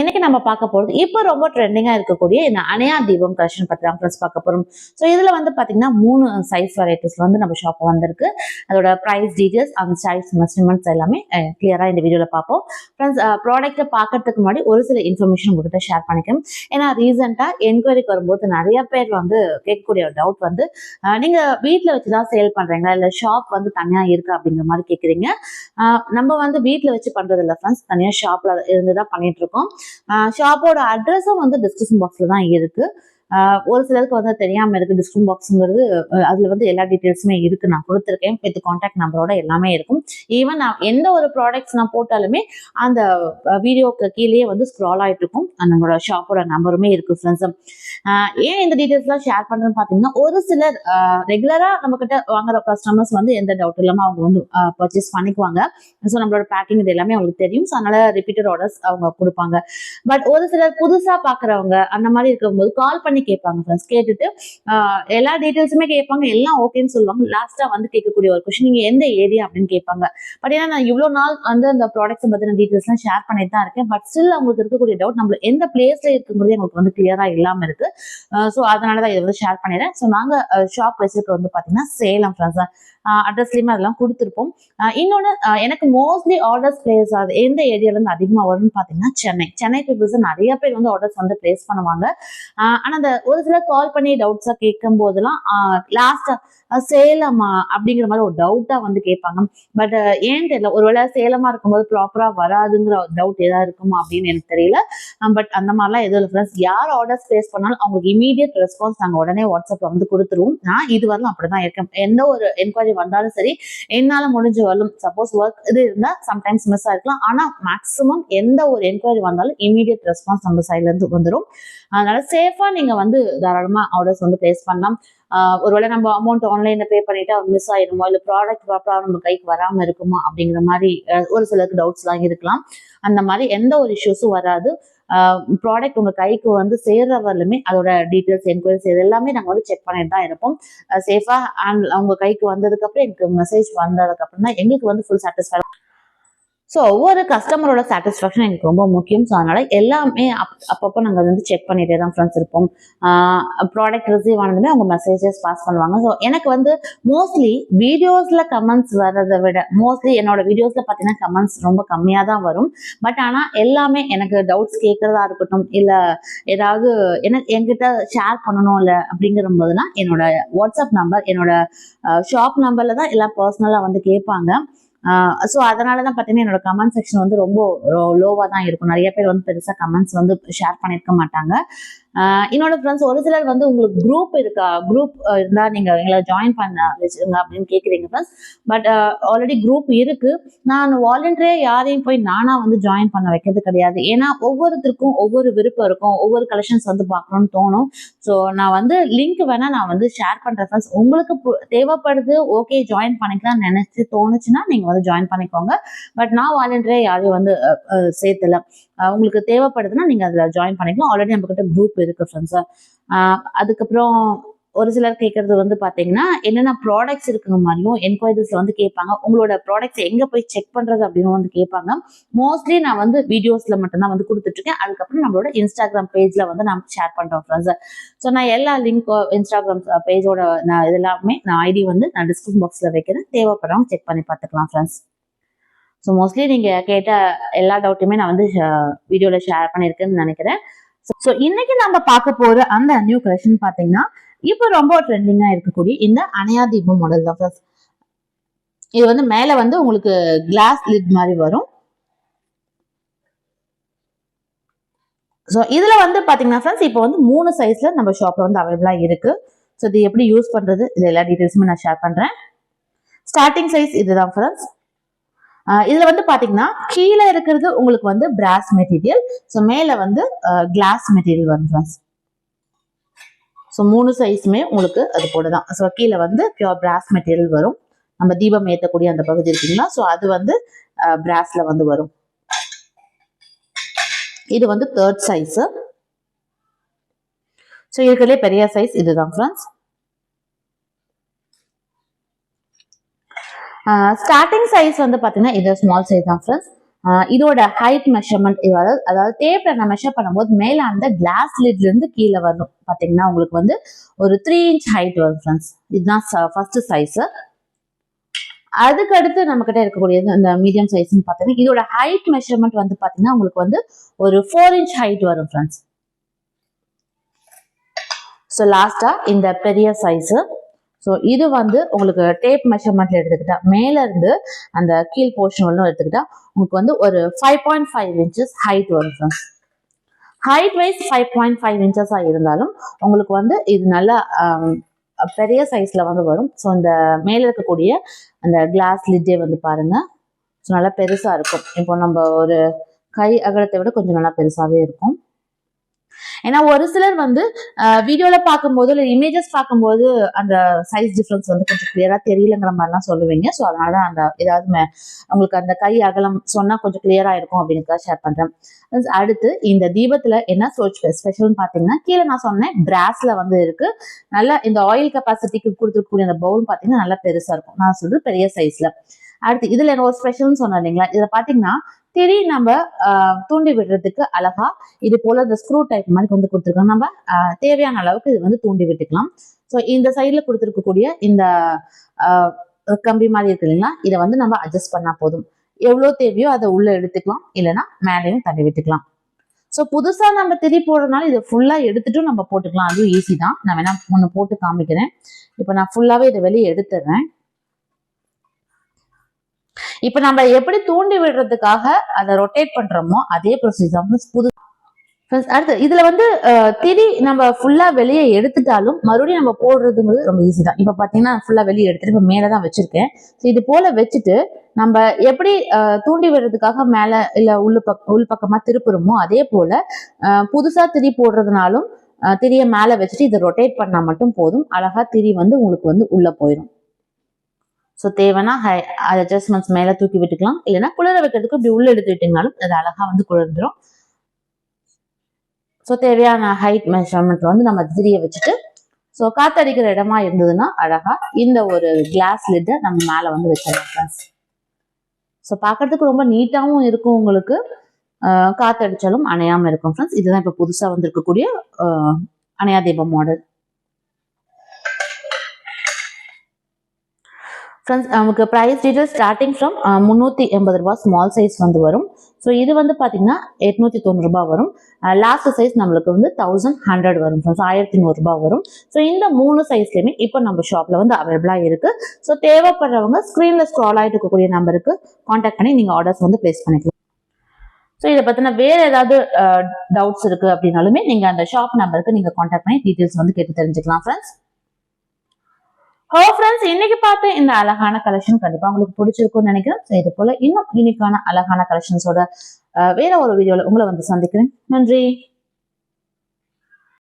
இன்னைக்கு நம்ம பார்க்க போறது இப்போ ரொம்ப ட்ரெண்டிங்கா இருக்கக்கூடிய இந்த அணையா தீபம் கலெக்ஷன் பத்தி தான் ஃப்ரெண்ட்ஸ் பார்க்க போறோம். ஸோ இதுல வந்து பாத்தீங்கன்னா 3 சைஸ் வெரைட்டிஸ்ல வந்து நம்ம ஷாப் வந்திருக்கு. அதோட பிரைஸ் டீடைல்ஸ் அந்த சைஸ் மெஷர்மெண்ட்ஸ் எல்லாமே கிளியரா இந்த வீடியோல பார்ப்போம். ஃப்ரெண்ட்ஸ் ப்ராடக்ட்டை பார்க்கறதுக்கு முன்னாடி ஒரு சில இன்ஃபர்மேஷன் உங்ககிட்ட ஷேர் பண்ணிக்கணும். ஏன்னா ரீசெண்டா என்கொயரிக்கு வரும்போது நிறைய பேர் வந்து கேட்கக்கூடிய ஒரு டவுட் வந்து நீங்க வீட்டில் வச்சுதான் சேல் பண்றீங்களா இல்ல ஷாப் வந்து தனியா இருக்கு அப்படிங்கிற மாதிரி கேட்குறீங்க. நம்ம வந்து வீட்டில் வச்சு பண்றது இல்லை ஃப்ரெண்ட்ஸ், தனியா ஷாப்ல இருந்துதான் பண்ணிட்டு இருக்கோம். ஷாப்போட அட்ரஸும் வந்து டிஸ்கிரிப்ஷன் பாக்ஸ்ல தான் இருக்கு. ஒரு சிலருக்கு வந்து தெரியாம இருக்கு டிஸ்கிரிப்ஷன் பாக்ஸ்ங்கிறது. அதுல வந்து எல்லா டீட்டெயில்ஸுமே இருக்கு, நான் கொடுத்துருக்கேன். வித் கான்டாக்ட் நம்பரோட எல்லாமே இருக்கும். ஈவன் நான் எந்த ஒரு ப்ராடக்ட்ஸ் நான் போட்டாலுமே அந்த வீடியோக்கு கீழேயே வந்து ஸ்க்ரால் ஆயிட்டு இருக்கும். நம்மளோட ஷாப்போட நம்பருமே இருக்கு ஃப்ரெண்ட்ஸ். ஏன் இந்த டீட்டெயில்ஸ்லாம் ஷேர் பண்றேன்னு பாத்தீங்கன்னா, ஒரு சிலர் ரெகுலரா நம்ம கிட்ட வாங்குற கஸ்டமர்ஸ் வந்து எந்த டவுட் இல்லாம அவங்க வந்து பர்ச்சேஸ் பண்ணிக்குவாங்க. ஸோ நம்மளோட பேக்கிங் இது எல்லாமே அவங்களுக்கு தெரியும். ஸோ அதனால ரிப்பீட்டட் ஆர்டர்ஸ் அவங்க கொடுப்பாங்க. பட் ஒரு சிலர் புதுசா பாக்குறவங்க அந்த மாதிரி இருக்கும்போது கால் பண்ணி கேட்பாங்க ஃப்ரெண்ட்ஸ். கேட்டுட்டு எல்லா டீட்டெயில்ஸுமே கேட்பாங்க, எல்லாம் ஓகேன்னு சொல்லுவாங்க. லாஸ்டா வந்து கேட்கக்கூடிய ஒரு கொஸ்டின், நீங்க எந்த ஏரியா அப்படின்னு கேட்பாங்க. பட் ஏன்னா நான் இவ்வளவு நாள் வந்து அந்த ப்ராடக்ட்ஸ் பத்தின டீட்டெயில்ஸ் எல்லாம் ஷேர் பண்ணிட்டு தான் இருக்கேன். பட் ஸ்டில் அவங்களுக்கு இருக்கக்கூடிய டவுட் நம்ம எந்த பிளேஸ்ல இருக்குங்கிறது எங்களுக்கு வந்து கிளியரா இல்லாம இருக்கு. ஸோ அதனாலதான் இதை வந்து ஷேர் பண்ணிடுறேன். ஸோ நாங்க ஷாப் வச்சிருக்க வந்து பாத்தீங்கன்னா சேலம் ஃப்ரெண்ட்ஸ். அட்ரஸ்லயுமே அதெல்லாம் கொடுத்துருப்போம். இன்னொன்னு எனக்கு மோஸ்ட்லி ஆர்டர்ஸ் பிளேஸ் ஆகுது எந்த ஏரியால இருந்து அதிகமா வரும்னு பாத்தீங்கன்னா சென்னை பீப்புள்ஸ் நிறைய பேர் வந்து ஆர்டர்ஸ் வந்து பிளேஸ் பண்ணுவாங்க. ஆனா அந்த ஒரு சிலர் கால் பண்ணி டவுட்ஸா கேட்கும் போதெல்லாம் லாஸ்டா சேலமா அப்படிங்கிற மாதிரி ஒரு டவுட்டா வந்து கேட்பாங்க. பட் ஏன் தெரியல, ஒருவேளை சேலமா இருக்கும்போது ப்ராப்பரா வராதுங்கிற டவுட் ஏதாவது இருக்குமா அப்படின்னு எனக்கு தெரியல. பட் அந்த மாதிரிலாம் எதுவும் இல்லை ஃப்ரெண்ட்ஸ். யார் ஆர்டர்ஸ் பிளேஸ் பண்ணாலும் அவங்களுக்கு இமீடியட் ரெஸ்பான்ஸ் நாங்கள் உடனே வாட்ஸ்அப்ல வந்து கொடுத்துருவோம். நான் இது வரலாம் அப்படிதான் இருக்கேன். எந்த ஒரு என்கொயரி வந்தாலும் சரி என்னால முடிஞ்ச வரலும். சப்போஸ் ஒர்க் இது இருந்தா சம்டைம்ஸ் மிஸ் ஆயிருக்கலாம். ஆனா மேக்ஸிமம் எந்த ஒரு என்கொயரி வந்தாலும் இமீடியட் ரெஸ்பான்ஸ் நம்ம சைட்ல இருந்து வந்துடும். அதனால சேஃபா நீங்க வந்து தாராளமா ஆர்டர்ஸ் வந்து பிளேஸ் பண்ணலாம். ஒருவேளை நம்ம அமௌண்ட் ஆன்லைன்ல பே பண்ணிட்டு மிஸ் ஆயிருமோ இல்ல ப்ராடக்ட் ப்ராப்பரா நம்ம கைக்கு வராம இருக்குமோ அப்படிங்கிற மாதிரி ஒரு சிலருக்கு டவுட்ஸ் எல்லாம் இருக்கலாம். அந்த மாதிரி எந்த ஒரு இஷ்யூஸும் வராது. ப்ராடக்ட் உங்க கைக்கு வந்து சேர்ற வரலுமே அதோட டீட்டெயில்ஸ் என்கொயரிஸ் இது எல்லாமே நாங்கள் வந்து செக் பண்ணிட்டு தான் இருப்போம். சேஃபா அவங்க கைக்கு வந்ததுக்கு அப்புறம் எனக்கு மெசேஜ் வந்ததுக்கு அப்புறம் தான் எங்களுக்கு வந்து ஃபுல் சாட்டிஸ்ஃபை. ஸோ ஒவ்வொரு கஸ்டமரோட சாட்டிஸ்ஃபேக்ஷன் எனக்கு ரொம்ப முக்கியம். ஸோ அதனால எல்லாமே அப்பப்போ நாங்கள் வந்து செக் பண்ணிட்டே தான் ஃப்ரெண்ட்ஸ் இருப்போம். ப்ராடக்ட் ரிசீவ் ஆனதுமே அவங்க மெசேஜஸ் பாஸ் பண்ணுவாங்க. ஸோ எனக்கு வந்து மோஸ்ட்லி வீடியோஸ்ல கமெண்ட்ஸ் வர்றதை விட மோஸ்ட்லி என்னோட வீடியோஸ்ல பார்த்தீங்கன்னா கமெண்ட்ஸ் ரொம்ப கம்மியாக தான் வரும். பட் ஆனால் எல்லாமே எனக்கு டவுட்ஸ் கேட்கறதா இருக்கட்டும் இல்லை ஏதாவது என்கிட்ட ஷேர் பண்ணணும் இல்லை அப்படிங்கிற போதுலாம் என்னோட வாட்ஸ்அப் நம்பர் என்னோட ஷாப் நம்பர்ல தான் எல்லாம் பர்சனலாக வந்து கேட்பாங்க. ஸோ அதனாலதான் பார்த்தீங்கன்னா என்னோட கமெண்ட் செக்ஷன் வந்து ரொம்ப லோவா தான் இருக்கும். நிறைய பேர் வந்து பெருசா கமெண்ட்ஸ் வந்து ஷேர் பண்ணிருக்க மாட்டாங்க. என்னோட ஃப்ரெண்ட்ஸ் ஒரு சிலர் வந்து உங்களுக்கு குரூப் இருக்கா, குரூப் இருந்தா நீங்க எங்களை ஜாயின் பண்ண வச்சுருங்க அப்படின்னு கேட்குறீங்க ஃப்ரெண்ட்ஸ். பட் ஆல்ரெடி குரூப் இருக்கு. நான் வாலண்டியரா யாரையும் போய் நானா வந்து ஜாயின் பண்ண வைக்கிறது கிடையாது. ஏன்னா ஒவ்வொருத்தருக்கும் ஒவ்வொரு விருப்பம் இருக்கும், ஒவ்வொரு கலெக்ஷன்ஸ் வந்து பார்க்கணும்னு தோணும். ஸோ நான் வந்து லிங்க் வேணா நான் வந்து ஷேர் பண்றேன் ஃப்ரெண்ட்ஸ். உங்களுக்கு தேவைப்படுது ஓகே ஜாயின் பண்ணிக்கலாம் நினைச்சு தோணுச்சுன்னா நீங்க வந்து ஜாயின் பண்ணிக்கோங்க. பட் நான் வாலண்டியரா யாரையும் வந்து சேர்த்துல. உங்களுக்கு தேவைப்படுதுன்னா நீங்க அதுல ஜாயின் பண்ணிக்கலாம். ஆல்ரெடி நம்ம கிட்ட குரூப் இருக்கு ஃப்ரெண்ட்ஸ். அதுக்கப்புறம் ஒரு சிலர் கேட்கறது வந்து பாத்தீங்கன்னா என்னென்ன ப்ராடக்ட்ஸ் இருக்குங்க மாதிரியும் என்கொயரிஸ்ல வந்து கேட்பாங்க. உங்களோட ப்ராடக்ட்ஸ் எங்க போய் செக் பண்றது அப்படின்னு வந்து கேட்பாங்க. மோஸ்ட்லி நான் வந்து வீடியோஸ்ல மட்டும்தான் வந்து கொடுத்துட்டு இருக்கேன். அதுக்கப்புறம் நம்மளோட இன்ஸ்டாகிராம் பேஜ்ல வந்து நான் ஷேர் பண்றோம் ஃப்ரெண்ட்ஸ். ஸோ நான் எல்லா லிங்க் இன்ஸ்டாகிராம் பேஜோட நான் இதெல்லாமே நான் ஐடி வந்து நான் டிஸ்கிரிப்ஷன் பாக்ஸ்ல வைக்கிறேன். தேவைப்படுறவங்க செக் பண்ணி பார்த்துக்கலாம் ஃப்ரெண்ட்ஸ். ஸோ மோஸ்ட்லி நீங்கள் கேட்ட எல்லா டவுட்டுமே நான் வந்து வீடியோவில் ஷேர் பண்ணியிருக்கேன்னு நினைக்கிறேன். ஸோ இன்னைக்கு நம்ம பார்க்க போகிற அந்த நியூ கலெக்ஷன் பார்த்தீங்கன்னா இப்போ ரொம்ப ட்ரெண்டிங்காக இருக்கக்கூடிய இந்த அணையா தீபம் மாடல் தான் ஃப்ரெண்ட்ஸ். இது வந்து மேலே வந்து உங்களுக்கு கிளாஸ் லிட் மாதிரி வரும். ஸோ இதில் வந்து பார்த்தீங்கன்னா ஃப்ரெண்ட்ஸ் இப்போ வந்து 3 சைஸில் நம்ம ஷாப்பில் வந்து அவைலபிளாக இருக்கு. ஸோ இது எப்படி யூஸ் பண்ணுறது இது எல்லா டீட்டெயில்ஸுமே நான் ஷேர் பண்ணுறேன். ஸ்டார்டிங் சைஸ் இதுதான் ஃப்ரெண்ட்ஸ். இதுல வந்து பாத்தீங்கன்னா கீழே இருக்கிறது உங்களுக்கு வந்து பிராஸ் மெட்டீரியல். ஸோ மேல வந்து கிளாஸ் மெட்டீரியல் வரும் ஃப்ரெண்ட்ஸ். ஸோ 3 சைஸுமே உங்களுக்கு அது போலதான். ஸோ கீழே வந்து பியூர் பிராஸ் மெட்டீரியல் வரும். நம்ம தீபம் ஏற்றக்கூடிய அந்த பகுதி இருக்குங்களா, ஸோ அது வந்து பிராஸ்ல வந்து வரும். இது வந்து 3rd சைஸ். ஸோ இருக்கிறதுலே பெரிய சைஸ் இதுதான் ஃப்ரெண்ட்ஸ். ஸ்டார்டிங் சைஸ் வந்து பாத்தீங்கன்னா இது ஸ்மால் சைஸ் தான் ஃப்ரெண்ட்ஸ். இதோட ஹைட் மெஷர்மெண்ட் அதாவது டேப்ல நான் மெஷர் பண்ணும்போது மேல அந்த கிளாஸ் லிட்ல இருந்து கீழே வரும் பாத்தீங்கன்னா உங்களுக்கு வந்து ஒரு 3 inch ஹைட் வரும் ஃப்ரெண்ட்ஸ். இதுதான் ஃபர்ஸ்ட் சைஸ். அதுக்கு அடுத்து நம்ம கிட்ட இருக்கக்கூடியது அந்த மீடியம் சைஸ்ன்னு பாத்தீங்கன்னா இதோட ஹைட் மெஷர்மெண்ட் வந்து பாத்தீங்கன்னா உங்களுக்கு வந்து ஒரு 4 inch ஹைட் வரும் ஃப்ரெண்ட்ஸ். ஸோ லாஸ்டா இந்த பெரிய சைஸ். ஸோ இது வந்து உங்களுக்கு டேப் மெஷர்மெண்ட்ல எடுத்துக்கிட்டா மேல இருந்து அந்த கீழ் போர்ஷன் வரலும் எடுத்துக்கிட்டா உங்களுக்கு வந்து ஒரு 5.5 inches ஹைட் வரும் ஃப்ரெண்ட்ஸ். ஹைட் வைஸ் 5.5 inches இருந்தாலும் உங்களுக்கு வந்து இது நல்லா பெரிய சைஸ்ல வந்து வரும். ஸோ இந்த மேல இருக்கக்கூடிய அந்த கிளாஸ் லிட்டே வந்து பாருங்க, ஸோ நல்லா பெருசா இருக்கும். இப்போ நம்ம ஒரு கை அகலத்தை விட கொஞ்சம் நல்லா பெருசாவே இருக்கும். ஏன்னா ஒரு சிலர் வந்து வீடியோல பார்க்கும்போது இல்லை இமேஜஸ் பார்க்கும்போது அந்த சைஸ் டிஃபரன்ஸ் வந்து கொஞ்சம் கிளியரா தெரியலங்கிற மாதிரிலாம் சொல்லுவீங்க. ஸோ அதனால அந்த ஏதாவது உங்களுக்கு அந்த கை அகலம் சொன்னா கொஞ்சம் கிளியரா இருக்கும் அப்படிங்கிறத ஷேர் பண்றேன். அடுத்து இந்த தீபத்துல என்ன ஸ்பெஷல்னு பாத்தீங்கன்னா கீழே நான் சொன்னேன் பிராஸ்ல வந்து இருக்கு. நல்லா இந்த ஆயில் கெப்பாசிட்டிக்கு கொடுத்துருக்கக்கூடிய அந்த பவுல் பாத்தீங்கன்னா நல்லா பெருசா இருக்கும். நான் சொல்றது பெரிய சைஸ்ல. அடுத்து இதுல என்ன ஒரு ஸ்பெஷல்னு சொன்னேன் இல்லைங்களா, இதுல பாத்தீங்கன்னா திரி நம்ம தூண்டி விடுறதுக்கு அழகா இது போல இந்த ஸ்க்ரூ டைப் மாதிரி வந்து கொடுத்துருக்காங்க. நம்ம தேவையான அளவுக்கு இது வந்து தூண்டி விட்டுக்கலாம். ஸோ இந்த சைட்ல கொடுத்துருக்கக்கூடிய இந்த கம்பி மாதிரி இருக்கு இல்லைங்களா, இதை வந்து நம்ம அட்ஜஸ்ட் பண்ணா போதும். எவ்வளவு தேவையோ அதை உள்ள எடுத்துக்கலாம், இல்லைன்னா மேலேயும் தள்ளி விட்டுக்கலாம். ஸோ புதுசா நம்ம திரி போடுறதுனால இதை ஃபுல்லா எடுத்துட்டும் நம்ம போட்டுக்கலாம். அதுவும் ஈஸி தான். நான் வேணா ஒன்று போட்டு காமிக்கிறேன். இப்போ நான் ஃபுல்லாவே இதை வெளியே எடுத்துடுறேன். இப்ப நம்ம எப்படி தூண்டி விடுறதுக்காக அதை ரொட்டேட் பண்றோமோ அதே ப்ரொசீஜர் புது. அடுத்து இதுல வந்து திரி நம்ம ஃபுல்லா வெளியே எடுத்துட்டாலும் மறுபடியும் நம்ம போடுறதுங்கிறது ரொம்ப ஈஸி தான். இப்ப பாத்தீங்கன்னா ஃபுல்லா வெளியே எடுத்துட்டு இப்ப மேலதான் வச்சிருக்கேன். இது போல வச்சுட்டு நம்ம எப்படி தூண்டி விடுறதுக்காக மேல இல்ல உள் பக்கமா திருப்புறோமோ அதே போல புதுசா திரி போடுறதுனாலும் திரிய மேல வச்சுட்டு இதை ரொட்டேட் பண்ணா மட்டும் போதும். அழகா திரி வந்து உங்களுக்கு வந்து உள்ள போயிடும். ஸோ தேவைன்னா அட்ஜஸ்ட்மெண்ட்ஸ் மேலே தூக்கி விட்டுக்கலாம், இல்லைன்னா குளிர வைக்கிறதுக்கு இப்படி உள்ள எடுத்து விட்டீங்கனாலும் அது அழகா வந்து குளிர்ந்துடும். ஸோ தேவையான ஹைட் மெஷர்மெண்ட் வந்து நம்ம திரிய வச்சுட்டு ஸோ காத்தடிக்கிற இடமா இருந்ததுன்னா அழகா இந்த ஒரு கிளாஸ் லிட்டை நம்ம மேலே வந்து வச்சிடலாம். ஸோ பார்க்கறதுக்கு ரொம்ப நீட்டாகவும் இருக்கும், உங்களுக்கு காத்தடிச்சாலும் அணையாம இருக்கும் ஃப்ரெண்ட்ஸ். இதுதான் இப்போ புதுசாக வந்திருக்கக்கூடிய அணையா தீபம் மாடல். ஃப்ரெண்ட்ஸ் நமக்கு ப்ரைஸ் டீட்டெயில் ஸ்டார்டிங் ஃப்ரம் 380 ரூபாய் ஸ்மால் சைஸ் வந்து வரும். ஸோ இது வந்து பார்த்தீங்கன்னா 890 ரூபாய் வரும். லாஸ்ட் சைஸ் நம்மளுக்கு வந்து 1100 வரும் ஃப்ரெண்ட்ஸ், 1100 ரூபாய் வரும். ஸோ இந்த 3 சைஸ்லையுமே இப்போ நம்ம ஷாப்ல வந்து அவைலபிளாக இருக்கு. ஸோ தேவைப்படுறவங்க ஸ்க்ரீன்ல ஸ்க்ரால் ஆகிட்டு இருக்கக்கூடிய நம்பருக்கு கான்டாக்ட் பண்ணி நீங்கள் ஆர்டர்ஸ் வந்து பிளேஸ் பண்ணிக்கலாம். ஸோ இதை பற்றின வேற ஏதாவது டவுட்ஸ் இருக்கு அப்படின்னாலுமே நீங்கள் அந்த ஷாப் நம்பருக்கு நீங்கள் கான்டாக்ட் பண்ணி டீட்டெயில்ஸ் வந்து கேட்டு தெரிஞ்சுக்கலாம் ஃப்ரெண்ட்ஸ். ஃப்ரெண்ட்ஸ் இன்னைக்கு பார்த்து இந்த அழகான கலெக்ஷன் கண்டிப்பா உங்களுக்கு பிடிச்சிருக்கும்னு நினைக்கிறேன். இது போல இன்னும் யூனிக்கான அழகான கலெக்ஷன்ஸோட வேற ஒரு வீடியோல உங்களை வந்து சந்திக்கிறேன். நன்றி.